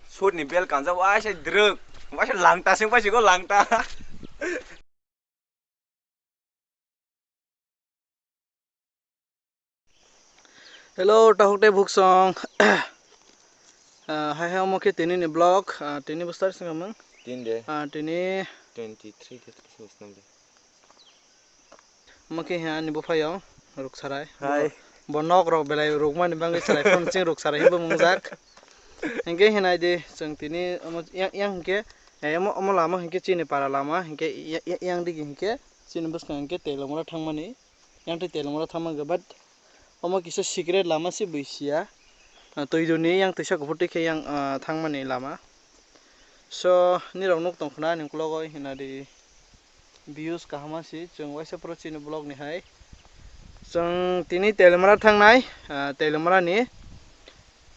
Sudni bel kanza waisa druk waisa langta sing pasi go langta. Hello, tahukte buksong. Hai hai omoke tini ni blog, tini besar sih kamu? Tinde Tini 23 terus namanya. omoke ya ni bufayong ruk sarai. Hai. Bonok rok belai ruk mana bangke sarai pun cing ruk sarai hibu mungjak. Hingke hinai di ceng tini yang hingke omo lama hingke cini para lama hingke yang di hingke cini bus hingke telomora thangmani yang ti telomora thangman gabat omo kisa secret lama si buisia. Toidoni yang tisa kuputi ke yang thangmani lama. So ni rok nuk tongkhna ningklogo hina di views kahamasi jeng waisa pro chini blog ni hai. Jeng tini telomora thangnai telomora ni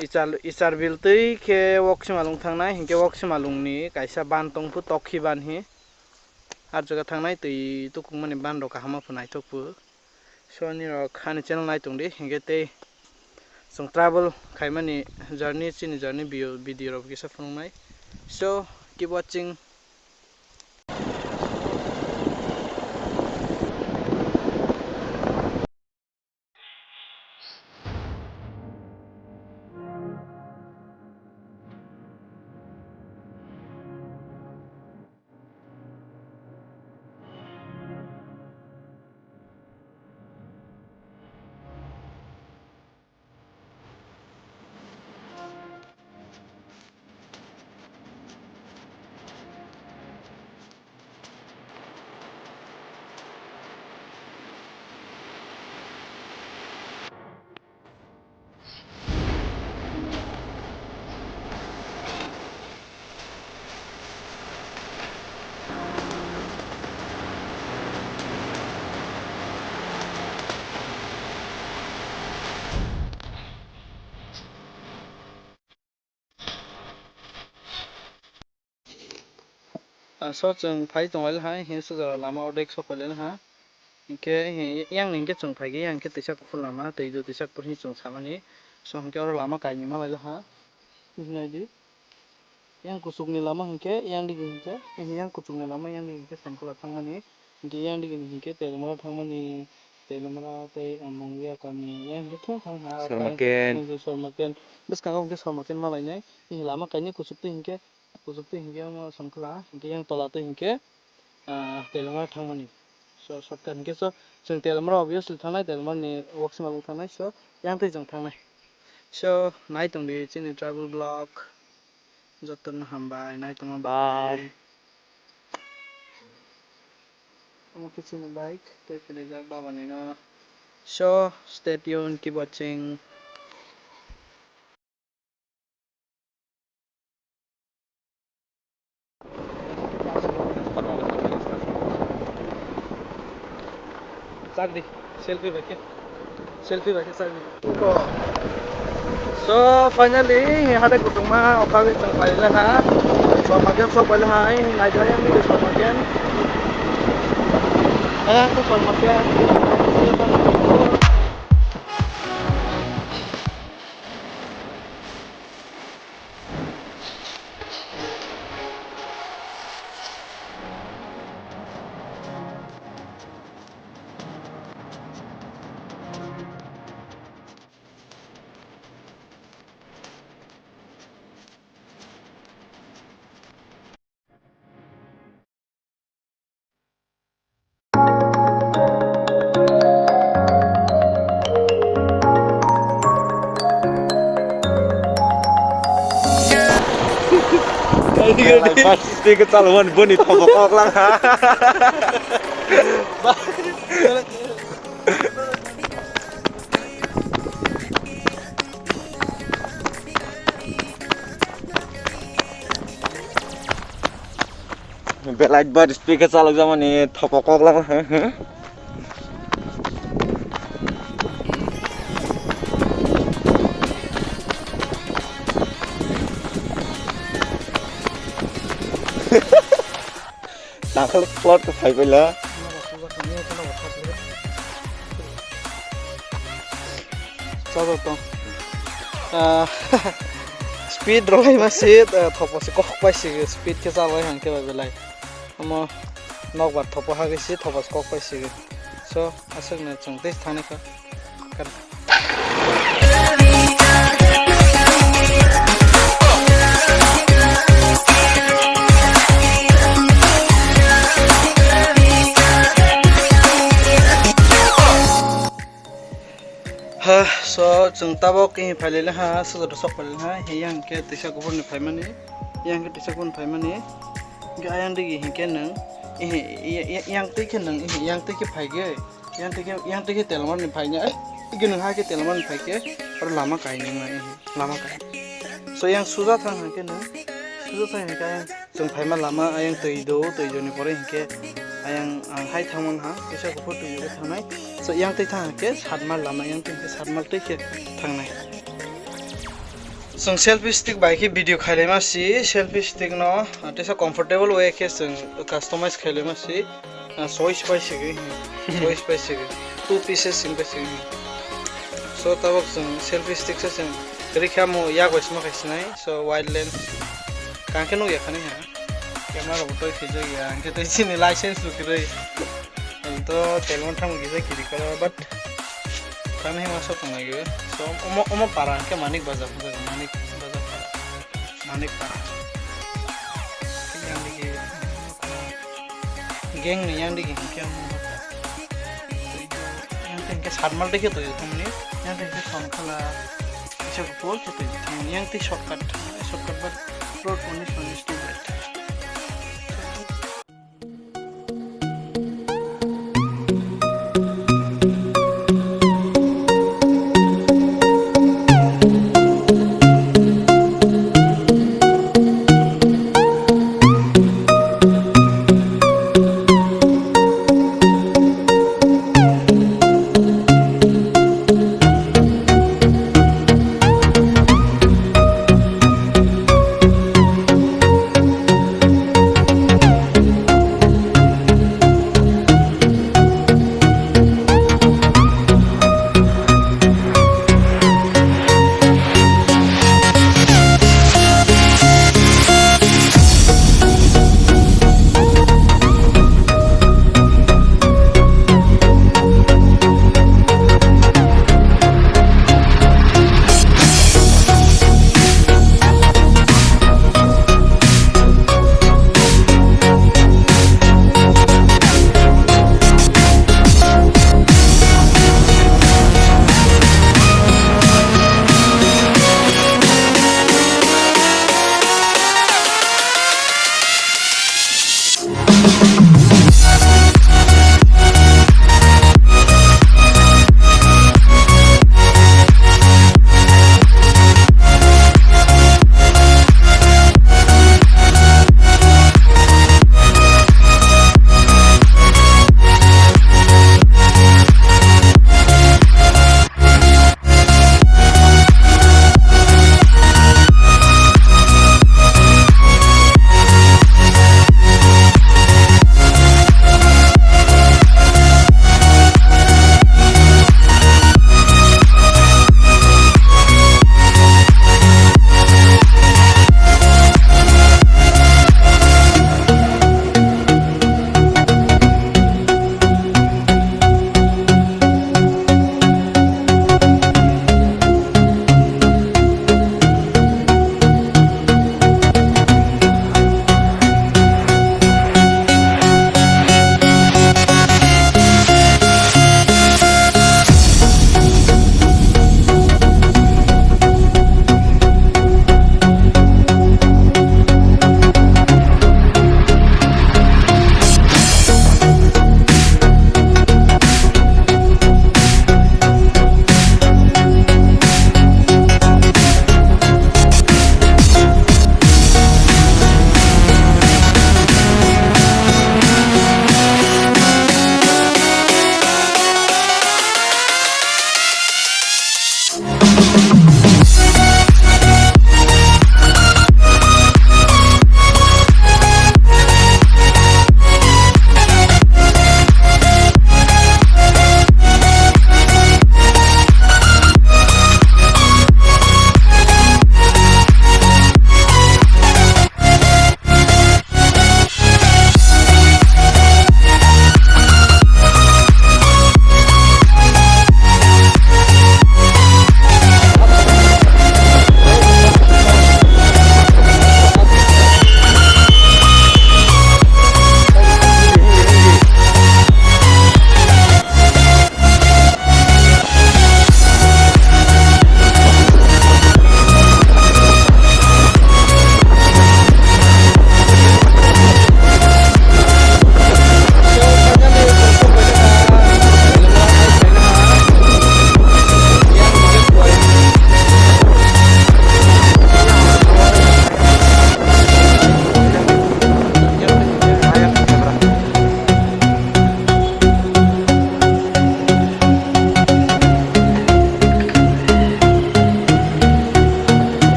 Isar biltui ke woksimalung thangnai hingke woksimalung ni kaisa ban tongpu tokhi ban hi ar jaga thangnai tui tukungmani ban rok kahama phu naithokpu. So ni rok ani channel naitongdi hingke tei jeng travel khaimani journey chini journey video rok kisa phunuknai. So keep watching. So jeng phai tongwal hai he suga lama odek so palen ha hingke yang ningke jeng phai ge yang ke tisak phul lama tei do tisak purhi jeng samani so hingke oro lama kaini ma lailo ha hinai di yang kusuk ni lama hingke yang di hingke yang kusuk ni lama yang di hingke sampula thangmani hingke yang di hingke telomora thangmani telomora tei mongya kami yang hingke thang ha sormaken bes kangau hingke sormaken ma lainai lama kaini kusuk hingke mo sampula hingke yang tola tu hingke telomora thangmani so shortcut hingke so jeng telomora obviously thangnai telomora ni woksimalung thangnai so yang tei jeng thangnai so naitongdi chini travel blog jotono hambai naitongo bye. Omo chini bike tei pinijak babani no. So stay tuned, keep watching. Sagdi selfie bake sagdi. So finally hada kutuma okawi tang paila ha so magen so paila hai naija yang ni so magen to so magen Pasti ketahuan boni thopok lang ha. Belait bar speaker चालू zaman ni thopok lang ha. Nakal plot ke phai pela speed rolai masih thopo se kok pai se speed ke jalai hang ke belai amo nok bat thopo ha gesi thopo kok pai se so asuk na chung te thane ka kar ha so chung tabo ke phaile ha so do sok phaile ha yang ke tisa gubur ni phaimani yang ke tisa gun phaimani ga yang digi ke nang yang te ke nang yang te ke phaige yang te ke telmon ni phaina ge nang ha ke telmon ni phaike or lama kai nang lama kai so yang suja thang ke nang suja thang ka chung phaima lama yang tei do ni pore ke ayang hai thangman ha tisa gubur tu yo thanai so yang te thang ke satmal lama yang te satmal te ke thangnai sung selfie stick bai ke video khaile ma si selfie stick no tesa comfortable way ke sung customize khaile ma si choice pai se ge choice pai se ge 2 pieces sing pai se so tabak sung selfie stick se sung rikha mo ya go sma khaisnai so wide lens kan ke no ya khani ha camera ro to khijo ya anke to chini license lu kirei तो तेलमन थाम गिजे किरी करा but खाने में सब पंगा गे सो ओमो पारा के मानिक बाजार मानिक पारा yang di geng nih yang di geng yang tinggal sarmal deh gitu ya temen nih yang tinggal songkala bisa kupol gitu yang ti shortcut but road condition is too bad.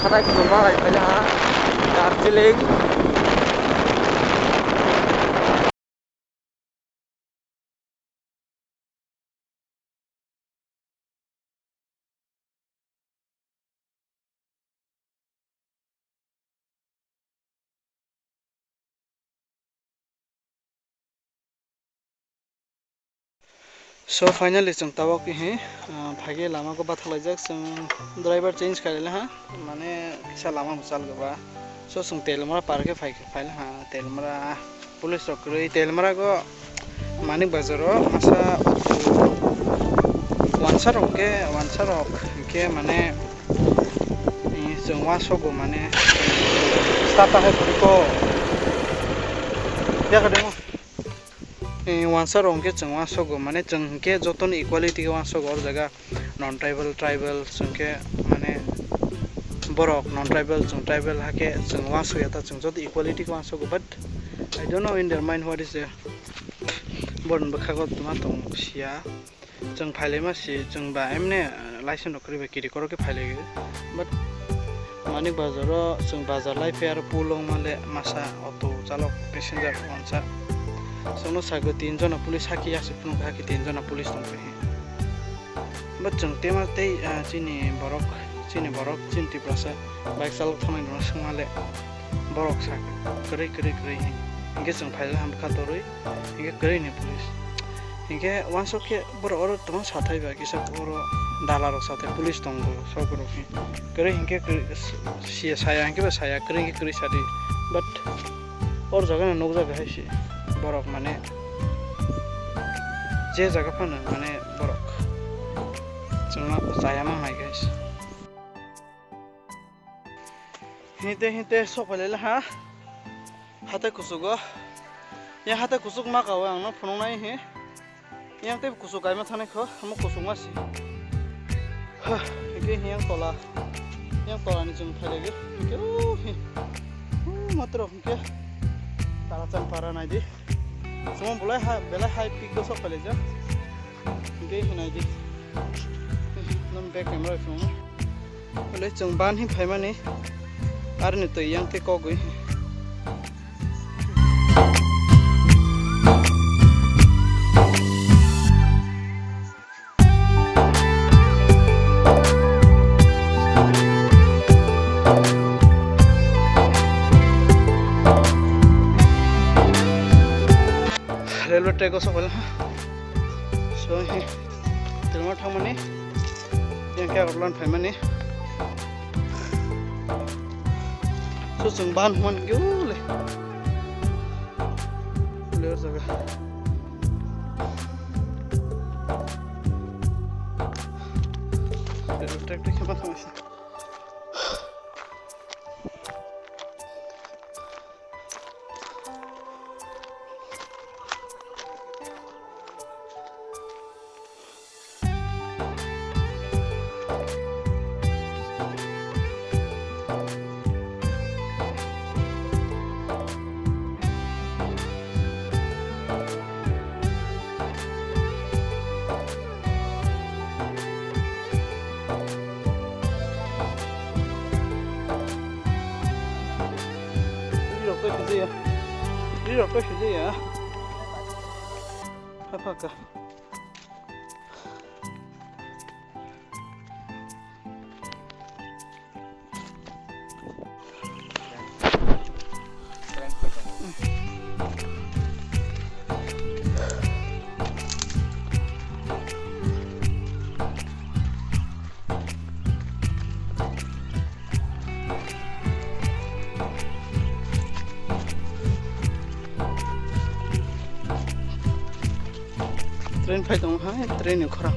hatai kusumba hai pele ha Darjeeling so finally जों तवाक हे भागे लामा को बात हलाइजाक जों driver change करेला हा माने किसा Lama मुसाल गबा so जों तेलमरा पार्के फाइल हा तेलमरा पुलिस रखरै तेलमरा को मानिक बाजारो आसा वानसा रक के माने जों वासगो माने स्टार्ट है को या कदम वानसा रंगे जों वासगो माने जों के जतन इक्वालिटी के वासगो और जगह नॉन ट्राइबल जों के माने बरक नॉन ट्राइबल जों ट्राइबल हाके जों वासो याता जों जत इक्वालिटी के वासगो but I don't know in their mind what is there बन बखागो तुमा तो सिया जों फाइले मासि जों बा एमने लाइसेंस नकरिबा किरि करो के फाइले बट मानिक बाजारो जों बाजार लाइफ आरो पुलं माले मासा अटो चालक पैसेंजर वानसा सोनो सागो 3 जना पुलिस हाकी आसे पुन हाकी 3 जना पुलिस दं पे बट जों तेमा तै चिनि बरक चिन्ति प्रसा बाइक चालक थानाय न संगाले बरक सा करै इंगे जों फाइल हम खातरै इंगे करै ने पुलिस इंगे वानसो के बर और तमा साथाय बा किसा और दालारो साथे पुलिस दं सबरो के करै इंगे सिया साया इंगे बा साया करै साथि बट और जगह न जगह है से बरक माने जे जगह फानो माने बरक जोंना जाया मांनाय गाइस हिते सफायले हा हाते कुसुगो या हाते कुसुग मा गाव आं न फुननाय हे यां ते कुसुग गायमा थानायखौ हम कुसुग मासि के हियां तलानि जों फायलेगे के मात्र के तारा चंपारा नायदि समो बेला हाई पिक दो सब पहले जा के हिनायदि नम बैक कैमरा फोन बोले चंबान ही फाइमानि आर ने तो yang te ko gui railway track को सब so he terima थांमाने yang क्या रोलान फाइमानि so जों बान हुन गेले लेर जगह रेलवे ट्रैक के बात हमसे Ini apa sih ya? Apa kah? Train fight दं हा ट्रेन खरा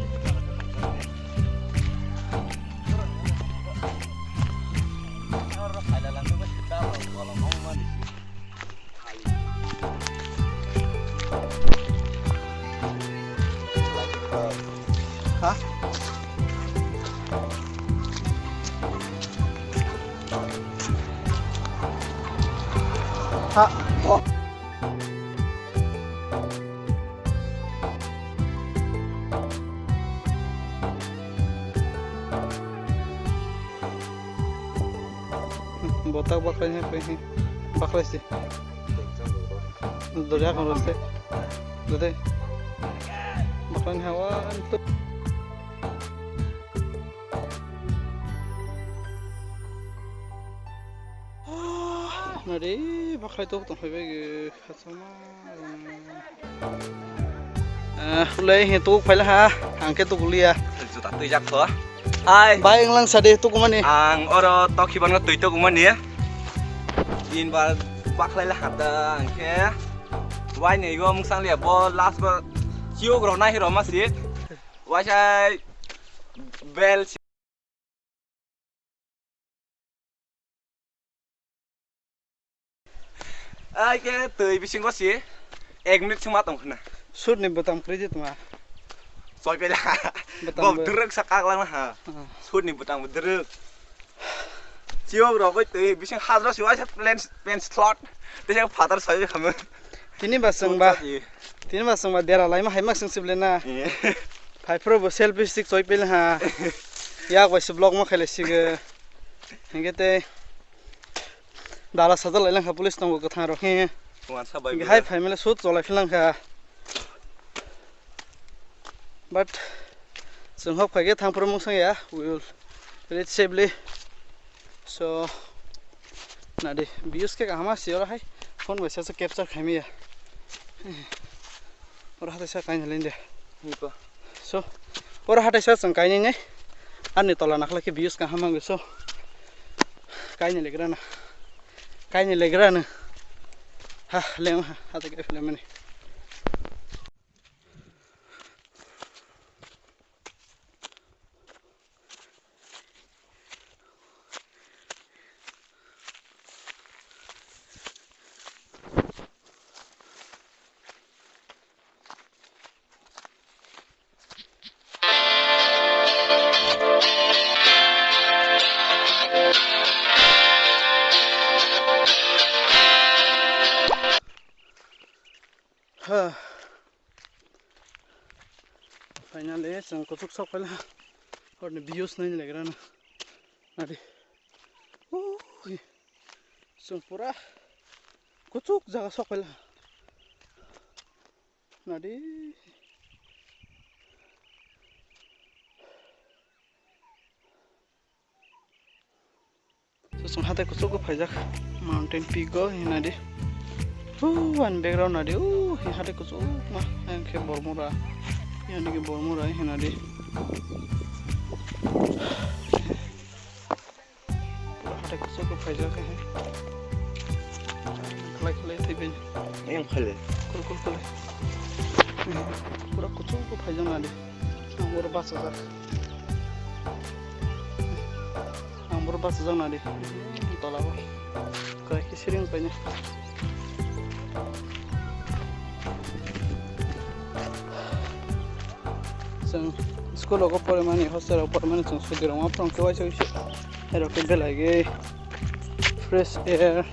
ha ha botak baklainya pe baklai sih doja kan roste dode baklai hawa itu nari baklai tuh tuh bege khasama ulai itu pala ha angke tuh kuliah juta tuh jak tuh ai bayang lang sade tuh kumani ang oro tokiban nggak tuh itu kuman dia in bal baklai lah ada angke wai nih gua mung sang lihat bol last bol ciu grona hero masih wai saya bel ai cái từ bising có gì ek minute cuma tong kena sur nih betam kredit mah soy pela betam bom derek sakak lang ha sur nih betang derek ciu bro cái từ bising hadro siwa saya pen slot thế saya father soy kamu tini basang ba dera lai mah haimak sing siblena phai pro bo selfie stick soy pel ha yak wai blog ma khale sig hengete dala sadal lai lang ha police nang ko thang ro he hai phai mele sut cholai philang kha but sung hop khage thang pro mung sang ya we will reach safely so na de views ke hama siora hai phone wese se capture khami ya ora hata sa kain lende so ora hata sa sang kain ne ani tola nakla ke views ka hama so kain legrana ha lem hata ke film ne finally sang ko suk sok pala or ne views nahi lag raha na nadi sung pura kuchuk jaga sok pala nadi so sung hata kuchuk ko phajak mountain peak go nadi one background nadi hata kuchuk ma angke bormura yang di bormura nadi hata kuchuk ko phajak hai kelai tiben yang khale kul pura kuchuk ko phajak nadi amur bas jang nadi tolawa kai ki siring panya sang school ko pore mani hostel ko mani sang sudira ma from ke waise ero ke belage fresh air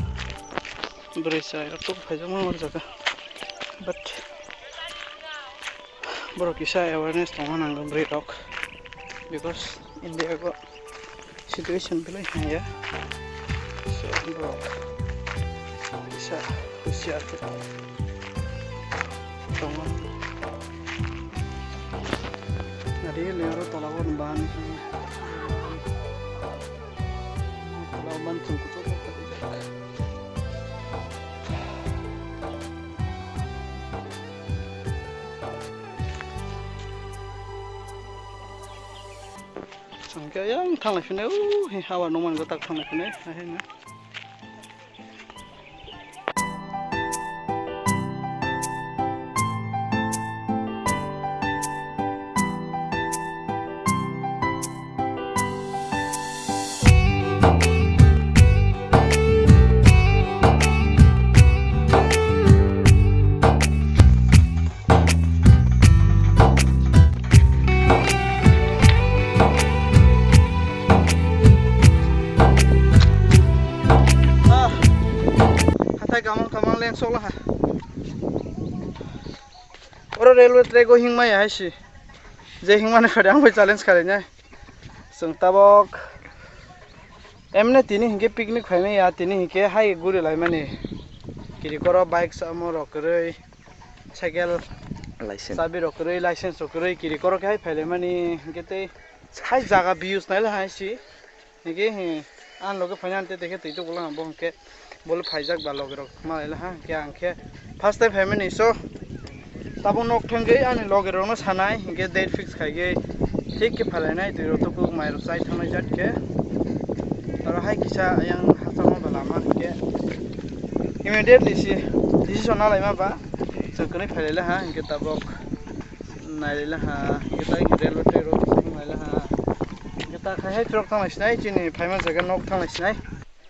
brisa to phaja ma mar jaga but bro kisa awareness to manang bre rock because India ko situation belai ya so bro bisa usia tu teman nadi lero tolawan ban tolawan tungku tu sangka yang thang lefine hawa noman go tak thang lefine ahena kamang leng sok lah oro railway track go hingma ya haisi je hingma ne khadang bai challenge khare nya sung tabok एमने तिनी Hinge picnic फाइमे या तिनी Hinge high गुरी लाई माने किरी करो bike सामो रकरै cycle licence साबि रकरै licence रकरै किरी करो के high फाइले माने हिंगे ते हाई जागा बियूज नाइला हाई सी हिंगे आन लोगे फाइनांते देखे तैतो बोला हम बोंके बोल फाइजाक बा लोगे रक माइला हां के आंखे फर्स्ट टाइम फाइमे निसो ताबो नक थंगे आनि लोगे रनो सानाय हिंगे डेट फिक्स खाइगे ठीक के फालायनाय दुइ रतुकु माइरो साइ थांनाय जातके और हाई किसा yang हासामा बालामा Hinge immediately si decision na laima ba जोंकने फाइलेला हां हिंगे ताबक नाइलेला हां हिंगे ताइ रेलवे ट्रेक रोड नाइला हां हिंगे ता खाय ट्रक थांनायसनाय चिनि फाइमा जागा नक थांनायसनाय